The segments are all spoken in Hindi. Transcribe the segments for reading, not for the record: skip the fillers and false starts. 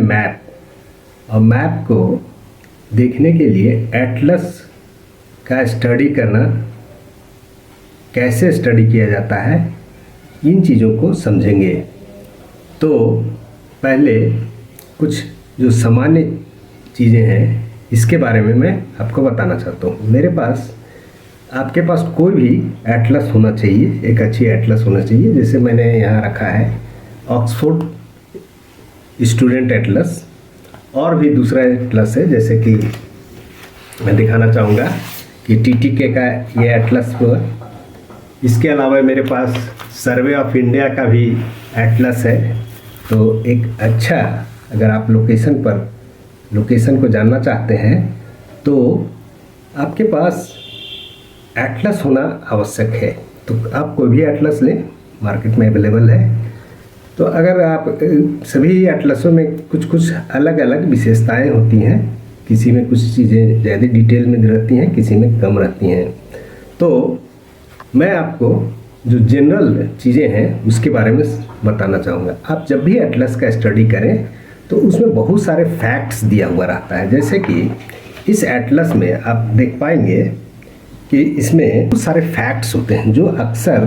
मैप, और मैप को देखने के लिए एटलस का स्टडी करना, कैसे स्टडी किया जाता है, इन चीज़ों को समझेंगे। तो पहले कुछ जो सामान्य चीज़ें हैं इसके बारे में मैं आपको बताना चाहता हूँ। मेरे पास, आपके पास कोई भी एटलस होना चाहिए, एक अच्छी एटलस होना चाहिए। जैसे मैंने यहाँ रखा है ऑक्सफोर्ड स्टूडेंट एटलस, और भी दूसरा एटलस है, जैसे कि मैं दिखाना चाहूँगा कि टीटीके का ये एटलस हुआ। इसके अलावा मेरे पास सर्वे ऑफ इंडिया का भी एटलस है। तो एक अच्छा, अगर आप लोकेशन को जानना चाहते हैं तो आपके पास एटलस होना आवश्यक है। तो आप कोई भी एटलस लें, मार्केट में अवेलेबल है। तो अगर आप सभी एटलसों में कुछ कुछ अलग अलग विशेषताएं होती हैं, किसी में कुछ चीज़ें ज़्यादा डिटेल में रहती हैं, किसी में कम रहती हैं। तो मैं आपको जो जनरल चीज़ें हैं उसके बारे में बताना चाहूँगा। आप जब भी एटलस का स्टडी करें तो उसमें बहुत सारे फैक्ट्स दिया हुआ रहता है। जैसे कि इस एटलस में आप देख पाएंगे कि इसमें बहुत सारे फैक्ट्स होते हैं जो अक्सर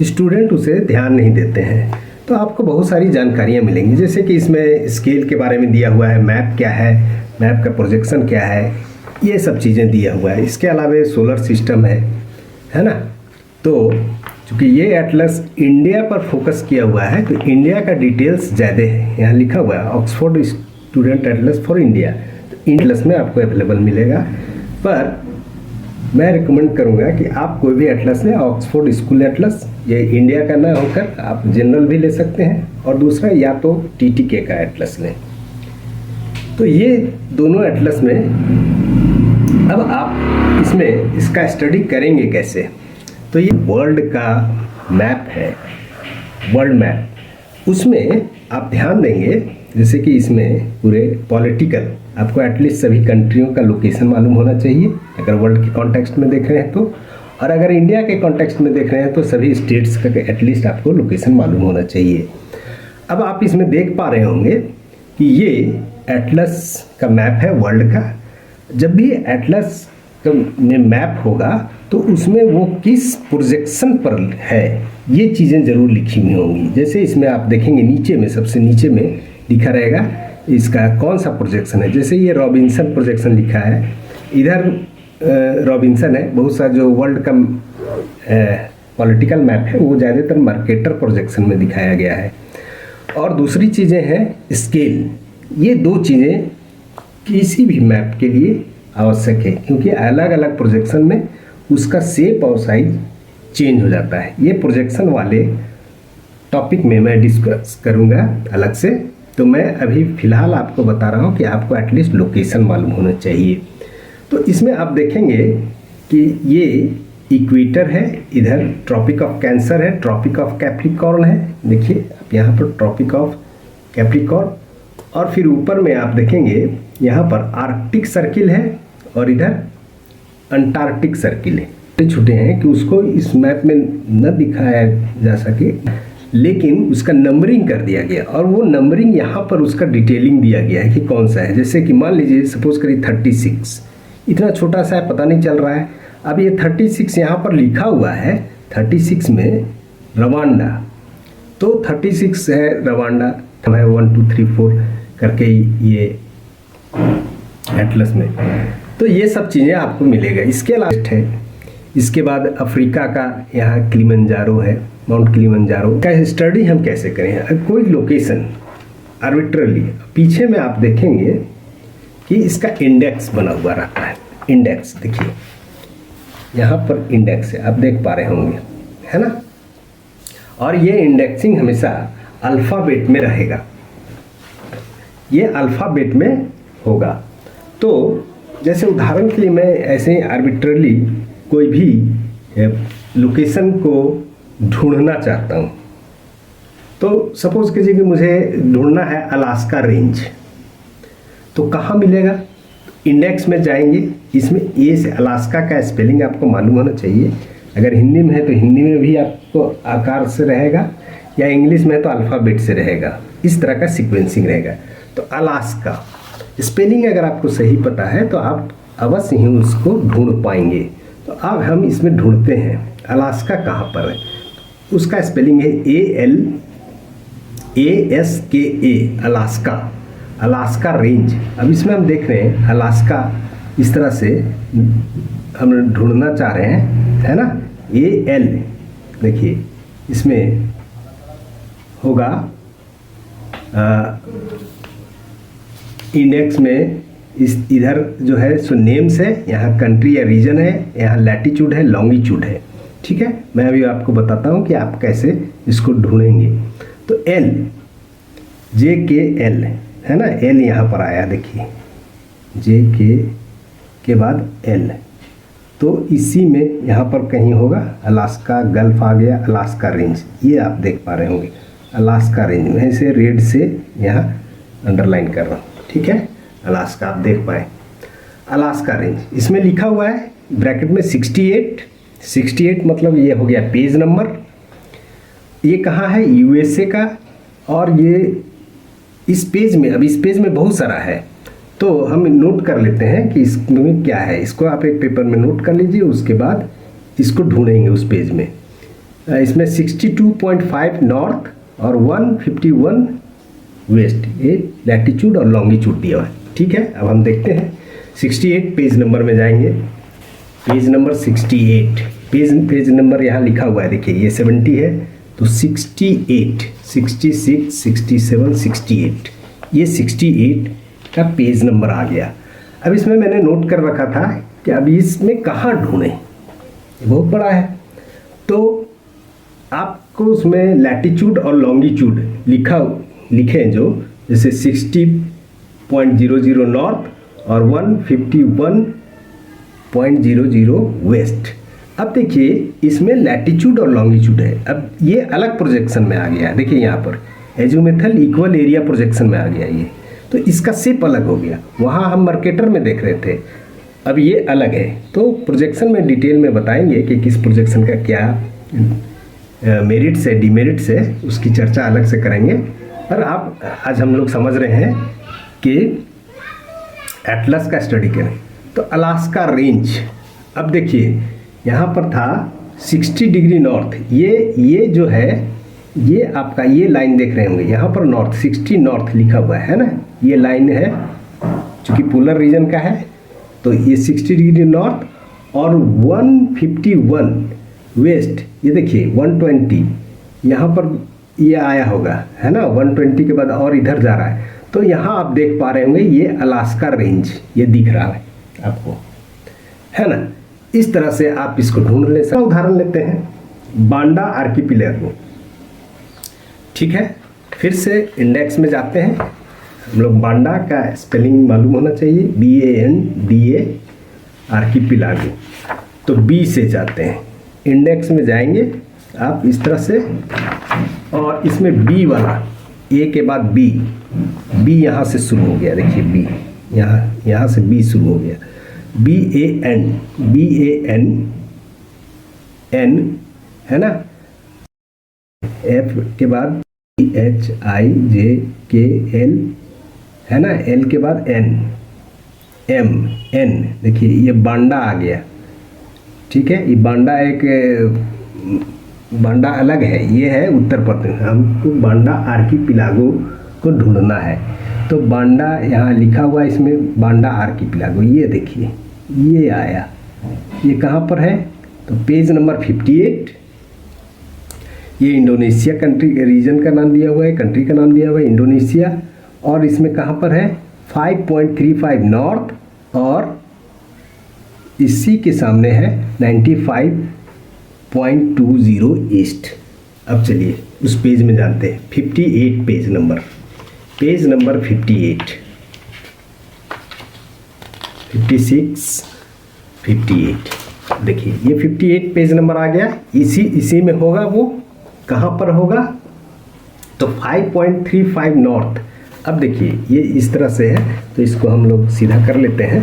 स्टूडेंट उसे ध्यान नहीं देते हैं। तो आपको बहुत सारी जानकारियाँ मिलेंगी, जैसे कि इसमें स्केल के बारे में दिया हुआ है, मैप क्या है, मैप का प्रोजेक्शन क्या है, ये सब चीज़ें दिया हुआ है। इसके अलावा सोलर सिस्टम है ना। तो चूँकि ये एटलस इंडिया पर फोकस किया हुआ है तो इंडिया का डिटेल्स ज़्यादा है। यहाँ लिखा हुआ है Oxford student Atlas for India, तो एटलस में आपको अवेलेबल मिलेगा। पर मैं रिकमेंड करूँगा कि आप कोई भी एटलस लें, ऑक्सफोर्ड स्कूल एटलस, ये इंडिया का ना होकर आप जनरल भी ले सकते हैं, और दूसरा या तो टीटीके का एटलस लें। तो ये दोनों एटलस में अब आप इसमें इसका स्टडी करेंगे कैसे। तो ये वर्ल्ड का मैप है, वर्ल्ड मैप। उसमें आप ध्यान देंगे जैसे कि इसमें पूरे पॉलिटिकल, आपको एटलीस्ट सभी कंट्रियों का लोकेशन मालूम होना चाहिए अगर वर्ल्ड के कॉन्टेक्स्ट में देख रहे हैं तो, और अगर इंडिया के कॉन्टेक्स्ट में देख रहे हैं तो सभी स्टेट्स का एटलीस्ट आपको लोकेशन मालूम होना चाहिए। अब आप इसमें देख पा रहे होंगे कि ये एटलस का मैप है वर्ल्ड का। जब भी एटलस में मैप होगा तो उसमें वो किस प्रोजेक्शन पर है ये चीज़ें ज़रूर लिखी हुई होंगी। जैसे इसमें आप देखेंगे नीचे में, सबसे नीचे में लिखा रहेगा इसका कौन सा प्रोजेक्शन है। जैसे ये रॉबिन्सन प्रोजेक्शन लिखा है, इधर रॉबिन्सन है। बहुत सा जो वर्ल्ड का पॉलिटिकल मैप है वो ज़्यादातर मार्केटर प्रोजेक्शन में दिखाया गया है। और दूसरी चीज़ें हैं स्केल। ये दो चीज़ें किसी भी मैप के लिए आवश्यक है, क्योंकि अलग अलग प्रोजेक्शन में उसका शेप और साइज चेंज हो जाता है। ये प्रोजेक्शन वाले टॉपिक में मैं डिस्कस करूँगा अलग से। तो मैं अभी फ़िलहाल आपको बता रहा हूँ कि आपको एटलीस्ट लोकेशन मालूम होना चाहिए। तो इसमें आप देखेंगे कि ये इक्वेटर है, इधर ट्रॉपिक ऑफ कैंसर है, ट्रॉपिक ऑफ कैप्रिकॉर्न है। देखिए आप यहाँ पर ट्रॉपिक ऑफ कैप्रिकॉर्न, और फिर ऊपर में आप देखेंगे यहाँ पर आर्कटिक सर्किल है और इधर अंटार्कटिक सर्किल है। छुटे हैं कि उसको इस मैप में न दिखाया जा सके, लेकिन उसका नंबरिंग कर दिया गया, और वो नंबरिंग यहाँ पर उसका डिटेलिंग दिया गया है कि कौन सा है। जैसे कि मान लीजिए सपोज करिए 36, इतना छोटा सा है, पता नहीं चल रहा है। अब ये 36 यहाँ पर लिखा हुआ है, 36 में रवांडा, तो 36 है रवांडा है 1 2 3 4 करके ये एटलस में। तो ये सब चीज़ें आपको मिलेगा। इसके अलावा है, इसके बाद अफ्रीका का यहाँ किलिमंजारो है, माउंट किलिमंजारो का स्टडी हम कैसे करें। कोई लोकेशन आर्बिट्रली, पीछे में आप देखेंगे कि इसका इंडेक्स बना हुआ रहता है। इंडेक्स देखिए यहाँ पर इंडेक्स है, आप देख पा रहे होंगे, है ना। और ये इंडेक्सिंग हमेशा अल्फ़ाबेट में रहेगा, ये अल्फ़ाबेट में होगा। तो जैसे उदाहरण के लिए मैं ऐसे ही आर्बिट्रली कोई भी लोकेशन को ढूंढना चाहता हूँ, तो सपोज कीजिए कि मुझे ढूंढना है अलास्का रेंज, तो कहाँ मिलेगा। इंडेक्स में जाएंगे, इसमें ए से अलास्का का स्पेलिंग आपको मालूम होना चाहिए। अगर हिंदी में है तो हिंदी में भी आपको आकार से रहेगा, या इंग्लिश में तो अल्फ़ाबेट से रहेगा। इस तरह का सीक्वेंसिंग रहेगा। तो अलास्का स्पेलिंग अगर आपको सही पता है तो आप अवश्य ही उसको ढूंढ पाएंगे। तो अब हम इसमें ढूंढते हैं अलास्का कहाँ पर है। उसका स्पेलिंग है ALASKA अलास्का, अलास्का रेंज। अब इसमें हम देख रहे हैं अलास्का इस तरह से हम ढूंढना चाह रहे हैं, है ना। AL देखिए इसमें होगा इंडेक्स में इस इधर जो है सो नेम्स है, यहाँ कंट्री या रीजन है, यहाँ लैटिट्यूड है, लॉन्गिट्यूड है। ठीक है, मैं अभी आपको बताता हूँ कि आप कैसे इसको ढूंढेंगे। तो L JKL है ना, L यहाँ पर आया देखिए, JK के बाद L, तो इसी में यहाँ पर कहीं होगा अलास्का गल्फ आ गया, अलास्का रेंज, ये आप देख पा रहे होंगे अलास्का रेंज। मैं इसे रेड से यहाँ अंडरलाइन कर रहा हूँ, ठीक है। अलास्का आप देख पाए, अलास्का रेंज इसमें लिखा हुआ है ब्रैकेट में 68 मतलब ये हो गया पेज नंबर। ये कहाँ है, USA का, और ये इस पेज में, अब इस पेज में बहुत सारा है तो हम नोट कर लेते हैं कि इसमें क्या है। इसको आप एक पेपर में नोट कर लीजिए, उसके बाद इसको ढूंढेंगे उस पेज में। इसमें 62.5 नॉर्थ और 151 वेस्ट, ये लैटिट्यूड और लॉन्गिट्यूड दिया हुआ है। ठीक है, अब हम देखते हैं 68 पेज नंबर में जाएंगे। पेज नंबर 68, पेज नंबर यहाँ लिखा हुआ है देखिए, ये 70 है तो 68, 66, 67, 68, ये 68 का पेज नंबर आ गया। अब इसमें मैंने नोट कर रखा था कि अब इसमें कहाँ ढूंढें, ये बहुत बड़ा है। तो आपको उसमें लैटिट्यूड और लॉन्गिट्यूड लिखें जो, जैसे 60.00 नॉर्थ और 151.00 वेस्ट। अब देखिए इसमें लैटिट्यूड और लॉन्गिट्यूड है, अब ये अलग प्रोजेक्शन में आ गया। देखिए यहाँ पर एजीमुथल इक्वल एरिया प्रोजेक्शन में आ गया ये, तो इसका शेप अलग हो गया। वहाँ हम मर्केटर में देख रहे थे, अब ये अलग है। तो प्रोजेक्शन में डिटेल में बताएंगे कि किस प्रोजेक्शन का क्या मेरिट्स है, डिमेरिट्स है, उसकी चर्चा अलग से करेंगे। पर आप आज हम लोग समझ रहे हैं कि एटलस का स्टडी करें। तो अलास्का रेंज, अब देखिए यहाँ पर था 60 डिग्री नॉर्थ, ये जो है ये आपका ये लाइन देख रहे होंगे, यहाँ पर नॉर्थ 60 नॉर्थ लिखा हुआ है ना, ये लाइन है चूँकि पोलर रीजन का है, तो ये 60 डिग्री नॉर्थ और 151 वेस्ट, ये देखिए 120 यहाँ पर ये आया होगा, है ना। 120 के बाद और इधर जा रहा है, तो यहाँ आप देख पा रहे होंगे ये अलास्का रेंज, ये दिख रहा है आपको, है ना। इस तरह से आप इसको ढूंढ ले सकते। उदाहरण लेते हैं बांडा आर्किपिएलागो, ठीक है। फिर से इंडेक्स में जाते हैं हम लोग, बांडा का स्पेलिंग मालूम होना चाहिए, BANDA आर्किपिएलागो। तो B से जाते हैं, इंडेक्स में जाएंगे आप इस तरह से, और इसमें B वाला, A के बाद B यहाँ से शुरू हो गया, देखिए B यहाँ से B शुरू हो गया, BAN है ना। F के बाद HIJKL है ना, L के बाद N देखिए ये बांडा आ गया, ठीक है। ये बांडा एक बांडा अलग है, ये है उत्तर प्रदेश। हमको बांडा आर्किपिएलागो को ढूंढना है, तो बांडा यहाँ लिखा हुआ है, इसमें बांडा आर्किपिएलागो, ये देखिए ये आया, ये कहाँ पर है, तो पेज नंबर 58। ये इंडोनेशिया कंट्री रीजन का नाम दिया हुआ है, कंट्री का नाम दिया हुआ है इंडोनेशिया, और इसमें कहाँ पर है 5.35 नॉर्थ, और इसी के सामने है 95.20 ईस्ट। अब चलिए उस पेज में जानते हैं, 58 पेज नंबर 58, 56, 58, देखिए ये 58 पेज नंबर आ गया। इसी में होगा, वो कहाँ पर होगा, तो 5.35 नॉर्थ। अब देखिए ये इस तरह से है, तो इसको हम लोग सीधा कर लेते हैं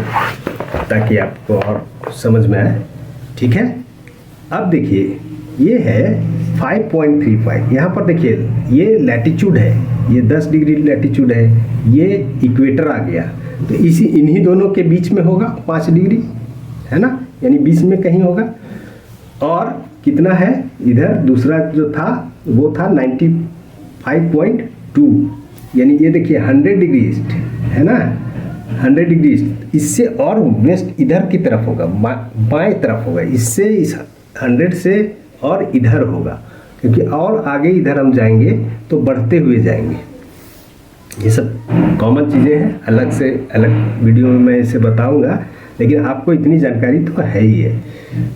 ताकि आपको और समझ में आए, ठीक है। अब देखिए ये है 5.35, यहाँ पर देखिए ये लैटिट्यूड है, ये 10 डिग्री लैटिट्यूड है, ये इक्वेटर आ गया, तो इसी इन्हीं दोनों के बीच में होगा 5 डिग्री, है ना, यानी बीच में कहीं होगा। और कितना है इधर, दूसरा जो था वो था 95.2, यानी ये देखिए 100 डिग्री ईस्ट, है ना, 100 डिग्री ईस्ट। इससे और वेस्ट इधर की तरफ होगा, बाएं तरफ होगा, इससे इस 100 से और इधर होगा, क्योंकि और आगे इधर हम जाएंगे तो बढ़ते हुए जाएंगे। ये सब कॉमन चीज़ें हैं, अलग से अलग वीडियो में मैं इसे बताऊंगा, लेकिन आपको इतनी जानकारी तो है ही है।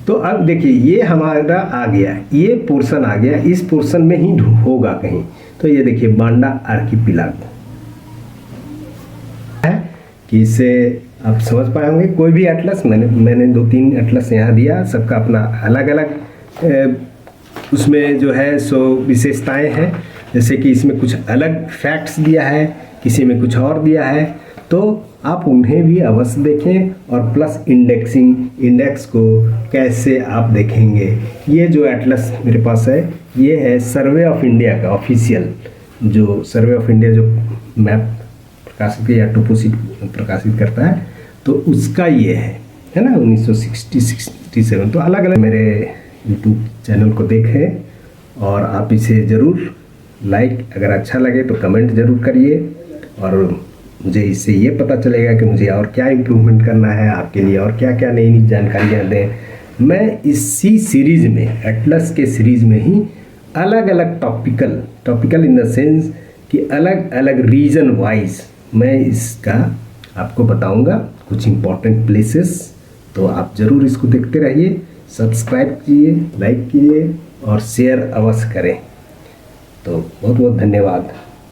तो अब देखिए ये हमारा आ गया, ये पोर्शन आ गया, इस पोर्शन में ही होगा कहीं। तो ये देखिए बांडा आर्किपेलागो है कि इसे आप समझ पाए होंगे। कोई भी एटलस, मैंने 2-3 एटलस यहाँ दिया, सबका अपना अलग अलग उसमें जो है सो विशेषताएं हैं। जैसे कि इसमें कुछ अलग फैक्ट्स दिया है, किसी में कुछ और दिया है, तो आप उन्हें भी अवश्य देखें। और प्लस इंडेक्स को कैसे आप देखेंगे। ये जो एटलस मेरे पास है, ये है सर्वे ऑफ इंडिया का ऑफिशियल, जो सर्वे ऑफ इंडिया जो मैप प्रकाशित या टोपोसिट प्रकाशित करता है, तो उसका ये है ना, 1967। तो अलग अलग मेरे यूट्यूब चैनल को देखें और आप इसे ज़रूर लाइक, अगर अच्छा लगे तो कमेंट ज़रूर करिए, और मुझे इससे ये पता चलेगा कि मुझे और क्या इम्प्रूवमेंट करना है आपके लिए, और क्या क्या नई नई जानकारियाँ दें। मैं इसी सीरीज़ में, एटलस के सीरीज़ में ही अलग अलग टॉपिकल इन द सेंस कि अलग अलग रीजन वाइज मैं इसका आपको बताऊंगा कुछ इम्पोर्टेंट प्लेसेस। तो आप ज़रूर इसको देखते रहिए, सब्सक्राइब कीजिए, लाइक कीजिए और शेयर अवश्य करें। तो बहुत बहुत धन्यवाद।